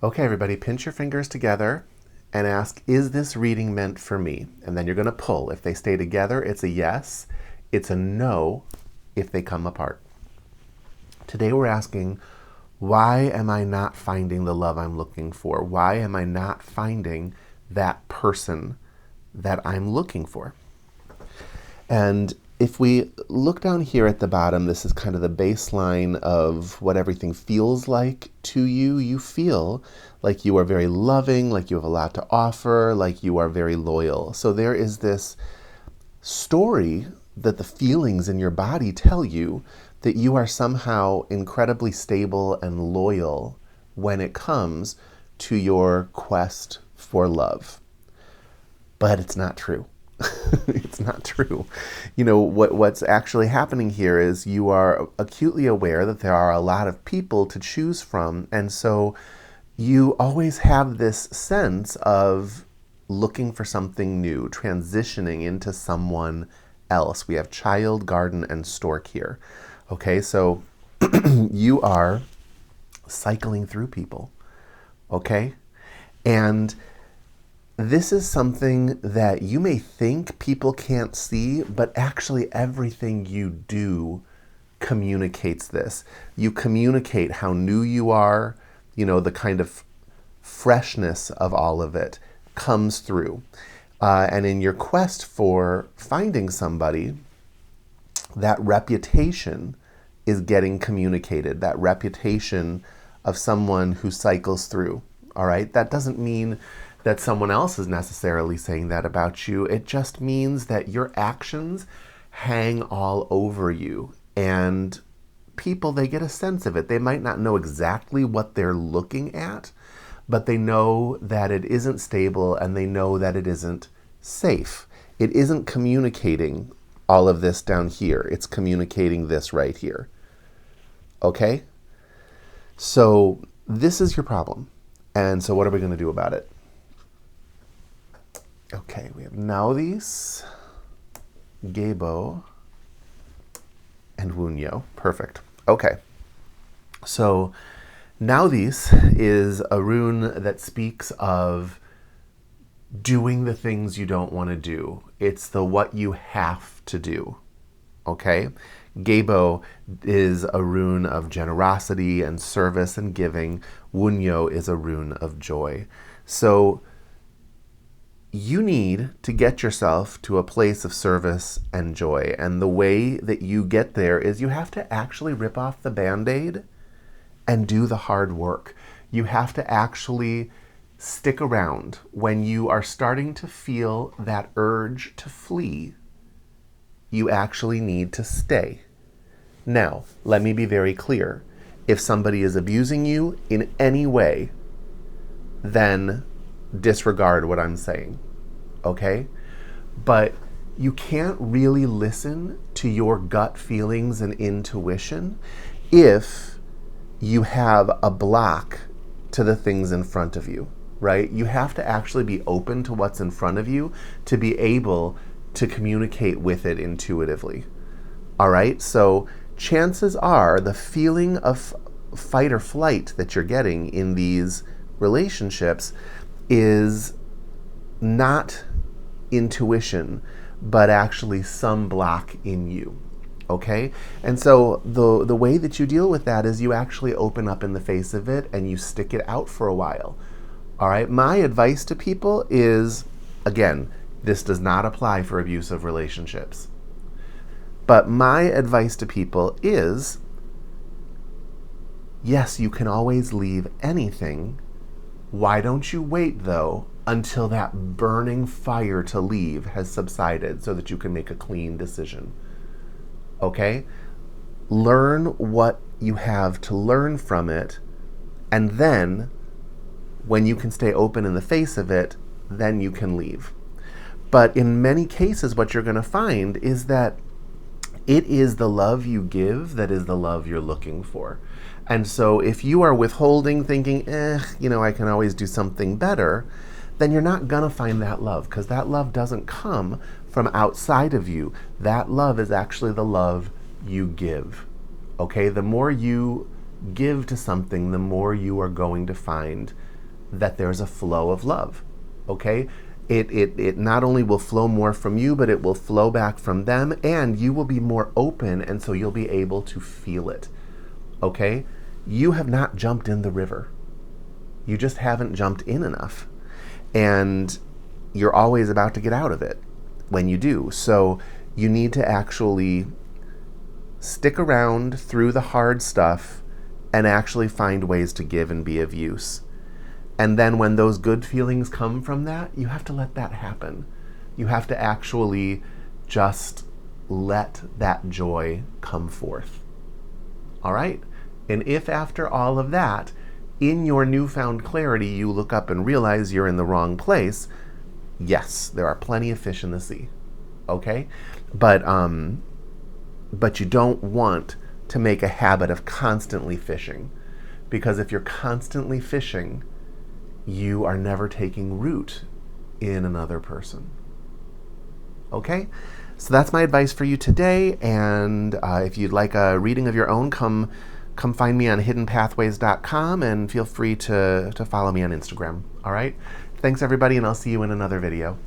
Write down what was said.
Okay, everybody, pinch your fingers together and ask, is this reading meant for me? And then you're going to pull. If they stay together, it's a yes. It's a no if they come apart. Today we're asking, why am I not finding the love I'm looking for? Why am I not finding that person that I'm looking for? And if we look down here at the bottom, this is kind of the baseline of what everything feels like to you. You feel like you are very loving, like you have a lot to offer, like you are very loyal. So there is this story that the feelings in your body tell you that you are somehow incredibly stable and loyal when it comes to your quest for love. But it's not true. It's not true. You know, what's actually happening here is you are acutely aware that there are a lot of people to choose from, and so you always have this sense of looking for something new, transitioning into someone else. We have child, garden, and stork here. Okay, so you are cycling through people, okay? And this is something that you may think people can't see, but actually everything you do communicates this. You communicate how new you are, you know, the kind of freshness of all of it comes through. And in your quest for finding somebody, that reputation is getting communicated, that reputation of someone who cycles through, all right? That doesn't mean that someone else is necessarily saying that about you. It just means that your actions hang all over you. And people, they get a sense of it. They might not know exactly what they're looking at, but they know that it isn't stable and they know that it isn't safe. It isn't communicating all of this down here. It's communicating this right here. Okay? So this is your problem. And so what are we going to do about it? Okay, we have Naudis, Gebo, and Wunyo. Perfect. Okay. So Naudis is a rune that speaks of doing the things you don't want to do. It's the what you have to do. Okay? Gebo is a rune of generosity and service and giving. Wunyo is a rune of joy. So you need to get yourself to a place of service and joy. And the way that you get there is you have to actually rip off the Band-Aid and do the hard work. You have to actually stick around when you are starting to feel that urge to flee. You actually need to stay. Now, let me be very clear. If somebody is abusing you in any way, then disregard what I'm saying, okay? But you can't really listen to your gut feelings and intuition if you have a block to the things in front of you, right? You have to actually be open to what's in front of you to be able to communicate with it intuitively, all right? So chances are the feeling of fight or flight that you're getting in these relationships is not intuition, but actually some block in you, okay? And so the way that you deal with that is you actually open up in the face of it and you stick it out for a while, all right? My advice to people is, again, this does not apply for abusive relationships, but my advice to people is, yes, you can always leave anything. Why don't you wait, though, until that burning fire to leave has subsided so that you can make a clean decision? Okay? Learn what you have to learn from it, and then, when you can stay open in the face of it, then you can leave. But in many cases, what you're going to find is that it is the love you give that is the love you're looking for. And so if you are withholding, thinking, I can always do something better, then you're not going to find that love, because that love doesn't come from outside of you. That love is actually the love you give. Okay? The more you give to something, the more you are going to find that there's a flow of love, okay? It not only will flow more from you, but it will flow back from them, and you will be more open, and so you'll be able to feel it, okay? You have not jumped in the river. You just haven't jumped in enough. And you're always about to get out of it when you do. So you need to actually stick around through the hard stuff and actually find ways to give and be of use. And then when those good feelings come from that, you have to let that happen. You have to actually just let that joy come forth. All right? And if after all of that, in your newfound clarity, you look up and realize you're in the wrong place, yes, there are plenty of fish in the sea. Okay? But you don't want to make a habit of constantly fishing. Because if you're constantly fishing, you are never taking root in another person. Okay? So that's my advice for you today. And if you'd like a reading of your own, come find me on hiddenpathways.com and feel free to follow me on Instagram. All right? Thanks, everybody, and I'll see you in another video.